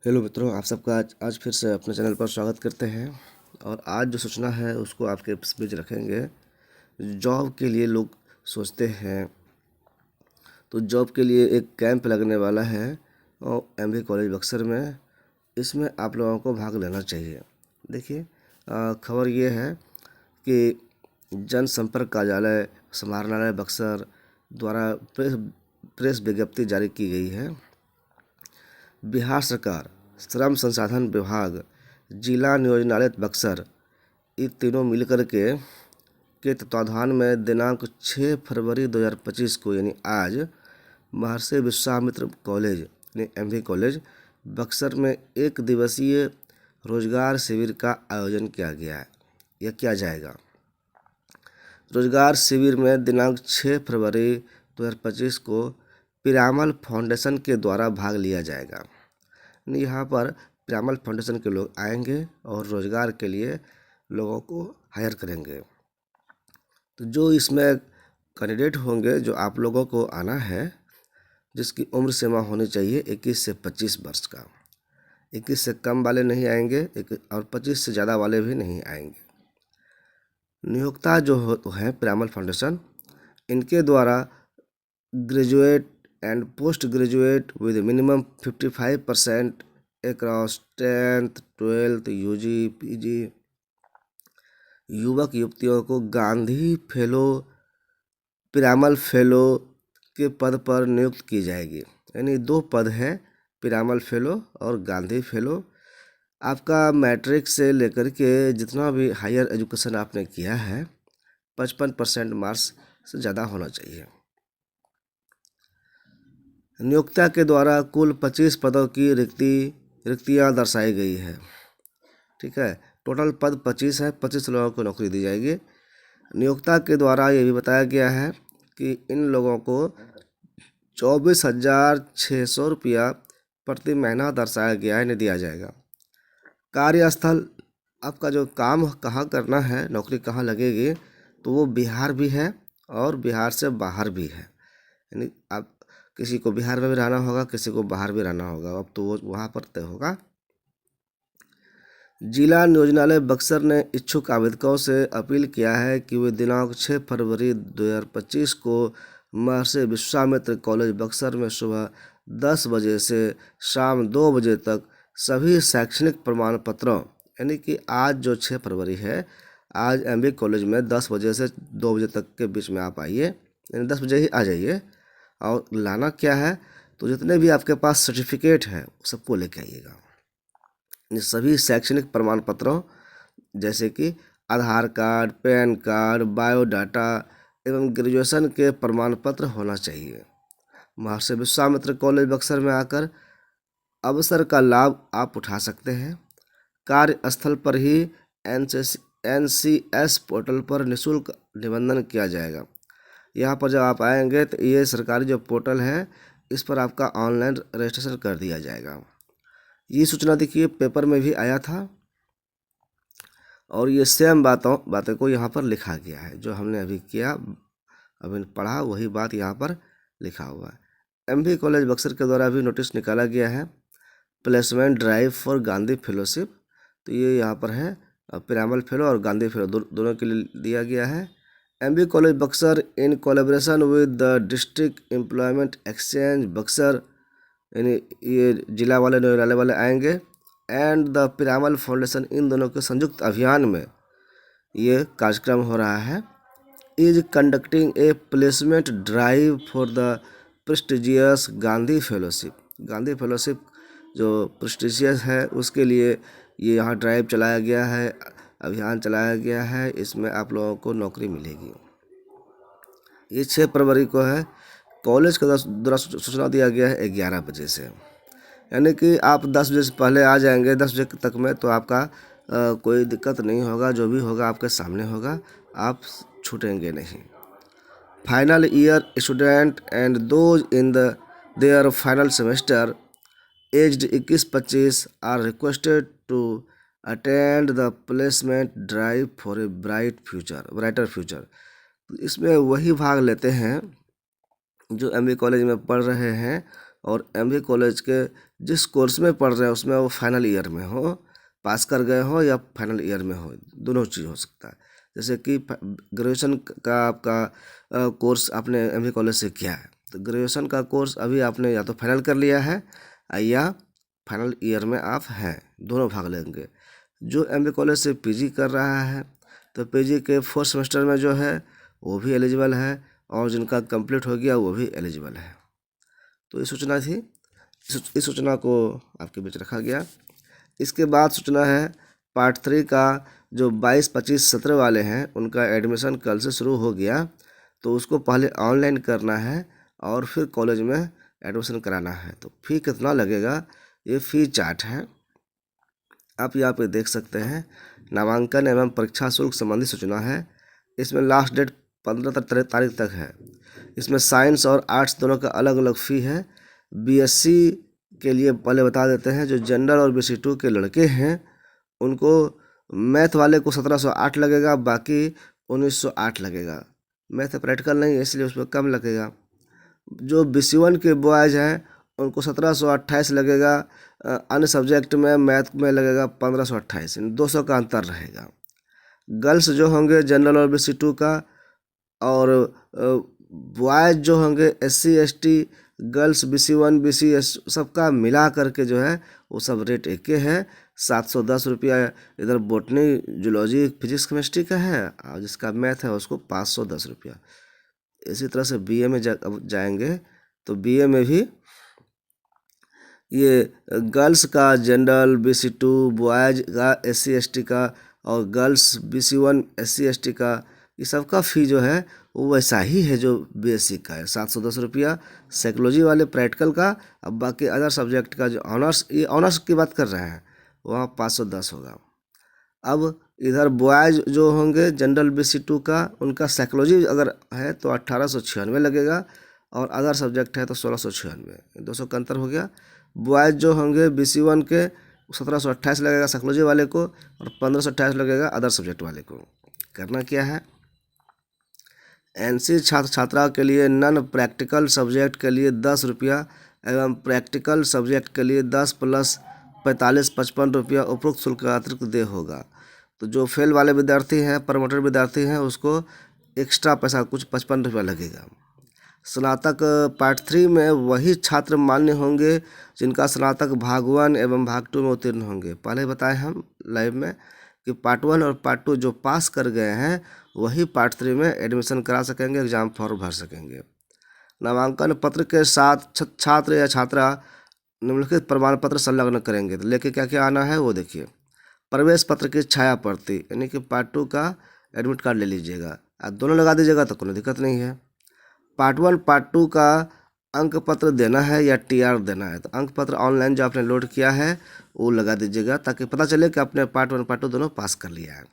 Hello मित्रों, आप सबका आज फिर से अपने चैनल पर स्वागत करते हैं। और आज जो सूचना है उसको आपके बीच रखेंगे। जॉब के लिए लोग सोचते हैं, तो जॉब के लिए एक कैंप लगने वाला है और एमबी कॉलेज बक्सर में। इसमें आप लोगों को भाग लेना चाहिए। देखिए, खबर ये है कि जनसंपर्क कार्यालय समाहरणालय बक्सर द्वारा प्रेस विज्ञप्ति जारी की गई है। बिहार सरकार, श्रम संसाधन विभाग, जिला नियोजनालय बक्सर, ये तीनों मिलकर के तत्वाधान में दिनांक 6 फरवरी 2025 को यानी आज महर्षि विश्वामित्र कॉलेज यानी एमवी कॉलेज बक्सर में एक दिवसीय रोजगार शिविर का आयोजन किया गया है। यह किया जाएगा। रोजगार शिविर में दिनांक 6 फरवरी 2025 को पिरामल फाउंडेशन के द्वारा भाग लिया जाएगा। यहाँ पर पिरामल फाउंडेशन के लोग आएंगे और रोजगार के लिए लोगों को हायर करेंगे। तो जो इसमें कैंडिडेट होंगे, जो आप लोगों को आना है, जिसकी उम्र सीमा होनी चाहिए 21 से 25 वर्ष का। 21 से कम वाले नहीं आएंगे और 25 से ज़्यादा वाले भी नहीं आएंगे। नियोक्ता जो हैं पिरामल फाउंडेशन, इनके द्वारा graduate and post graduate with minimum 55% across 10th 12th UG PG युवक युवतियों को गांधी फेलो पिरामल फेलो के पद पर नियुक्त की जाएगी। यानी 2 पद हैं, पिरामल फेलो और गांधी फेलो। आपका मैट्रिक से लेकर के जितना भी हायर एजुकेशन आपने किया है 55% मार्क्स से ज़्यादा होना चाहिए। नियोक्ता के द्वारा कुल 25 पदों की रिक्तियाँ दर्शाई गई है। ठीक है, टोटल पद 25 है। 25 लोगों को नौकरी दी जाएगी। नियोक्ता के द्वारा ये भी बताया गया है कि इन लोगों को 24,600 रुपया प्रति महीना दर्शाया गया है, नहीं दिया जाएगा। कार्यस्थल, आपका जो काम कहाँ करना है, नौकरी कहाँ लगेगी, तो वो बिहार भी है और बिहार से बाहर भी है। यानी आप किसी को बिहार में भी रहना होगा, किसी को बाहर भी रहना होगा, अब तो वो वहाँ पर तय होगा। जिला नियोजनालय बक्सर ने इच्छुक आवेदकों से अपील किया है कि वे दिनांक 6 फरवरी 2025 को महर्षि विश्वामित्र कॉलेज बक्सर में सुबह 10 बजे से शाम 2 बजे तक सभी शैक्षणिक प्रमाण पत्रों, यानी कि आज जो 6 फरवरी है, आज एमबी कॉलेज में 10 बजे से 2 बजे तक के बीच में आप आइए, यानी 10 बजे ही आ जाइए। और लाना क्या है, तो जितने भी आपके पास सर्टिफिकेट है सबको लेके आइएगा। सभी शैक्षणिक प्रमाण पत्रों जैसे कि आधार कार्ड, पैन कार्ड, बायोडाटा एवं ग्रेजुएशन के प्रमाण पत्र होना चाहिए। महर्षि विश्वामित्र कॉलेज बक्सर में आकर अवसर का लाभ आप उठा सकते हैं। कार्यस्थल पर ही NCS पोर्टल पर निःशुल्क निबंधन किया जाएगा। यहाँ पर जब आप आएंगे तो ये सरकारी जो पोर्टल है, इस पर आपका ऑनलाइन रजिस्ट्रेशन कर दिया जाएगा। ये सूचना देखिए पेपर में भी आया था और ये सेम बातें को यहाँ पर लिखा गया है। जो हमने अभी किया, अभी पढ़ा, वही बात यहाँ पर लिखा हुआ है। एमबी कॉलेज बक्सर के द्वारा भी नोटिस निकाला गया है, placement drive for Gandhi fellowship. तो ये यहाँ पर है, पिरामल फेलो और गांधी फेलो दोनों के लिए दिया गया है। MB college Buxar in collaboration with the district employment exchange Buxar, यानी ये जिला वाले नियोजनालय वाले आएंगे एंड द पिरामल फाउंडेशन, इन दोनों के संयुक्त अभियान में ये कार्यक्रम हो रहा है। Is conducting A placement drive for the prestigious Gandhi fellowship. Gandhi fellowship जो प्रेस्टिजियस है उसके लिए ये यहाँ ड्राइव चलाया गया है, अभियान चलाया गया है। इसमें आप लोगों को नौकरी मिलेगी। ये 6 फरवरी को है। कॉलेज का द्वारा सूचना दिया गया है 11 बजे से, यानी कि आप 10 बजे से पहले आ जाएंगे 10 बजे तक में, तो आपका कोई दिक्कत नहीं होगा। जो भी होगा आपके सामने होगा, आप छूटेंगे नहीं। Final year student and those in their final semester aged 21-25 are requested to attend the placement drive for a brighter future. इसमें वही भाग लेते हैं जो एमबी कॉलेज में पढ़ रहे हैं और एमबीए कॉलेज के जिस कोर्स में पढ़ रहे हैं उसमें वो फाइनल ईयर में हो, पास कर गए हो या फाइनल ईयर में हो, दोनों चीज़ हो सकता है। जैसे कि ग्रेजुएशन का आपका कोर्स आपने एमबीए कॉलेज से किया है, तो ग्रेजुएशन का कोर्स अभी आपने या तो फाइनल कर लिया है या फाइनल ईयर में आप हैं, दोनों भाग लेंगे। जो एमबीए कॉलेज से पीजी कर रहा है तो पीजी के 4th सेमेस्टर में जो है वो भी एलिजिबल है, और जिनका कंप्लीट हो गया वो भी एलिजिबल है। तो ये सूचना थी, इस सूचना को आपके बीच रखा गया। इसके बाद सूचना है पार्ट 3 का, जो 22, 25, 17 वाले हैं उनका एडमिशन कल से शुरू हो गया, तो उसको पहले ऑनलाइन करना है और फिर कॉलेज में एडमिशन कराना है। तो फ़ी कितना लगेगा, ये फ़ी चार्ट है, आप यहाँ पे देख सकते हैं। नामांकन एवं परीक्षा शुल्क संबंधी सूचना है। इसमें लास्ट डेट 15 तारीख तक है। इसमें साइंस और आर्ट्स दोनों का अलग अलग फ़ी है। बीएससी के लिए पहले बता देते हैं, जो जनरल और BC2 के लड़के हैं उनको मैथ वाले को 1708 लगेगा, बाकी 1908 लगेगा। मैथ प्रैक्टिकल नहीं है इसलिए उसमें कम लगेगा। जो BC1 के बॉयज़ हैं उनको 1728 लगेगा। अन्य सब्जेक्ट में मैथ में लगेगा 1528, 200 का अंतर रहेगा। गर्ल्स जो होंगे जनरल और BC2 का, और बॉयज़ जो होंगे SC ST girls BC1 BCS सबका मिला करके जो है वो सब रेट एक ही है, 710 रुपया। इधर बॉटनी जूलॉजी फिजिक्स केमिस्ट्री का है, और जिसका मैथ है उसको 510 रुपया। इसी तरह से बीए में जाएंगे तो बीए में भी ये गर्ल्स का जनरल BC2, बॉयज़ का SC ST का, और गर्ल्स BC1 SC ST का, ये सब का फ़ी जो है वो वैसा ही है जो BSc का है, 710 रुपया। साइकोलॉजी वाले प्रैक्टिकल का, अब बाकी अदर सब्जेक्ट का जो ऑनर्स, ये ऑनर्स की बात कर रहे हैं, वहाँ 510 होगा। अब इधर बॉयज़ जो होंगे जनरल BC2 का, उनका साइकोलॉजी अगर है तो 1896 लगेगा, और अदर सब्जेक्ट है तो 1696, 200 का अंतर हो गया। बॉयज़ जो होंगे BC1 के 1728 लगेगा साइकोलॉजी वाले को, और 1528 लगेगा अदर सब्जेक्ट वाले को। करना क्या है, NC छात्र छात्रा के लिए नॉन प्रैक्टिकल सब्जेक्ट के लिए 10 रुपया एवं प्रैक्टिकल सब्जेक्ट के लिए 10 प्लस 45, 55 रुपया उपरोक्त शुल्क का अतिरिक्त देय होगा। तो जो फेल वाले विद्यार्थी हैं, प्रमोटेड विद्यार्थी हैं, उसको एक्स्ट्रा पैसा कुछ 55 रुपया लगेगा। स्नातक पार्ट 3 में वही छात्र मान्य होंगे जिनका स्नातक भाग 1 एवं भाग 2 में उत्तीर्ण होंगे। पहले बताए हम लाइव में कि पार्ट 1 और पार्ट 2 जो पास कर गए हैं वही पार्ट 3 में एडमिशन करा सकेंगे, एग्ज़ाम फॉर्म भर सकेंगे। नामांकन पत्र के साथ छात्र या छात्रा निम्नलिखित प्रमाण पत्र संलग्न करेंगे। तो लेके क्या क्या आना है वो देखिए। प्रवेश पत्र की छाया प्रति, यानी कि पार्ट 2 का एडमिट कार्ड ले लीजिएगा, आप दोनों लगा दीजिएगा तो कोई दिक्कत नहीं है। पार्ट 1 पार्ट 2 का अंक पत्र देना है या TR देना है, तो अंक पत्र ऑनलाइन जो आपने लोड किया है वो लगा दीजिएगा, ताकि पता चले कि आपने पार्ट 1 पार्ट 2 दोनों पास कर लिया है।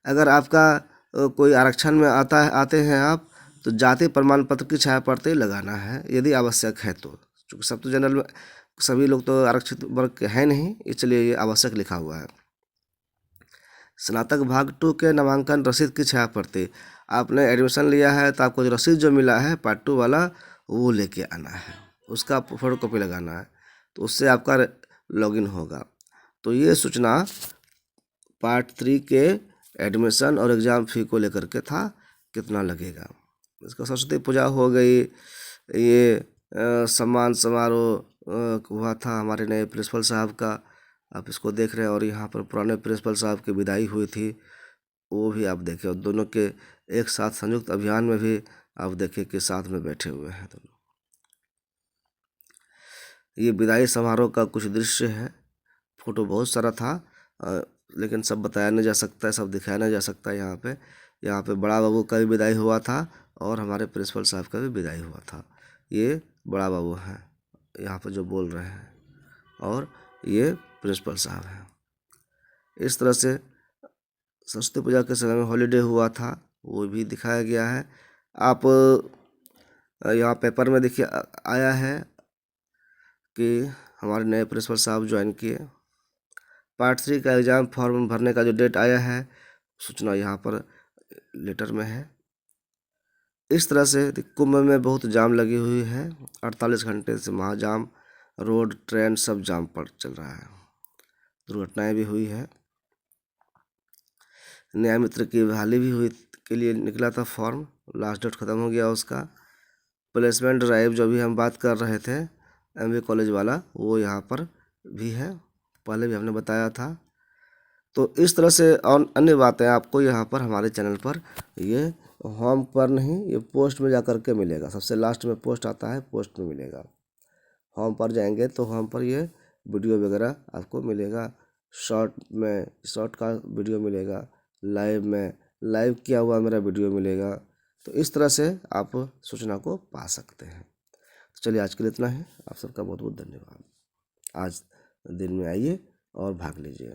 अगर आपका कोई आरक्षण में आते हैं आप, तो जाति प्रमाण पत्र की छाया प्रति लगाना है यदि आवश्यक है तो, क्योंकि सब तो जनरल में सभी लोग तो आरक्षित वर्ग के हैं नहीं, इसलिए ये आवश्यक लिखा हुआ है। स्नातक भाग 2 के नामांकन रसीद की छाया प्रति, आपने एडमिशन लिया है तो आपको जो रसीद जो मिला है पार्ट 2 वाला वो लेके आना है, उसका फोटो कॉपी लगाना है, तो उससे आपका लॉगिन होगा। तो ये सूचना पार्ट 3 के एडमिशन और एग्ज़ाम फ़ी को लेकर के था, कितना लगेगा। इसका सरस्वती पूजा हो गई, ये सम्मान समारोह हुआ था हमारे नए प्रिंसिपल साहब का, आप इसको देख रहे हैं, और यहाँ पर पुराने प्रिंसिपल साहब की विदाई हुई थी वो भी आप देखें, और दोनों के एक साथ संयुक्त अभियान में भी आप देखें कि साथ में बैठे हुए हैं दोनों। ये विदाई समारोह का कुछ दृश्य है, फोटो बहुत सारा था, लेकिन सब बताया नहीं जा सकता है, सब दिखाया नहीं जा सकता है। यहाँ पे बड़ा बाबू का भी विदाई हुआ था और हमारे प्रिंसिपल साहब का भी विदाई हुआ था। ये बड़ा बाबू हैं यहाँ पे जो बोल रहे हैं, और ये प्रिंसिपल साहब हैं। इस तरह से सरस्वती पूजा के समय में हॉलीडे हुआ था, वो भी दिखाया गया है। आप यहाँ पेपर में देखिए आया है कि हमारे नए प्रिंसिपल साहब ज्वाइन किए। पार्ट 3 का एग्ज़ाम फॉर्म भरने का जो डेट आया है, सूचना यहाँ पर लेटर में है। इस तरह से कुंभ में बहुत जाम लगी हुई है, 48 घंटे से महाजाम, रोड ट्रेन सब जाम पर चल रहा है, दुर्घटनाएं भी हुई है। न्याय मित्र की बहाली भी हुई के लिए निकला था फॉर्म, लास्ट डेट ख़त्म हो गया उसका। प्लेसमेंट ड्राइव जो भी हम बात कर रहे थे एमबी कॉलेज वाला, वो यहाँ पर भी है, पहले भी हमने बताया था। तो इस तरह से और अन्य बातें आपको यहाँ पर हमारे चैनल पर ये होम पर नहीं, ये पोस्ट में जा कर के मिलेगा। सबसे लास्ट में पोस्ट आता है, पोस्ट में मिलेगा। होम पर जाएंगे तो होम पर ये वीडियो वगैरह आपको मिलेगा। शॉर्ट में शॉर्ट का वीडियो मिलेगा, लाइव में लाइव किया हुआ मेरा वीडियो मिलेगा। तो इस तरह से आप सूचना को पा सकते हैं। तो चलिए आज के लिए इतना है। आप सबका बहुत बहुत धन्यवाद। आज दिन में आइए और भाग लीजिए।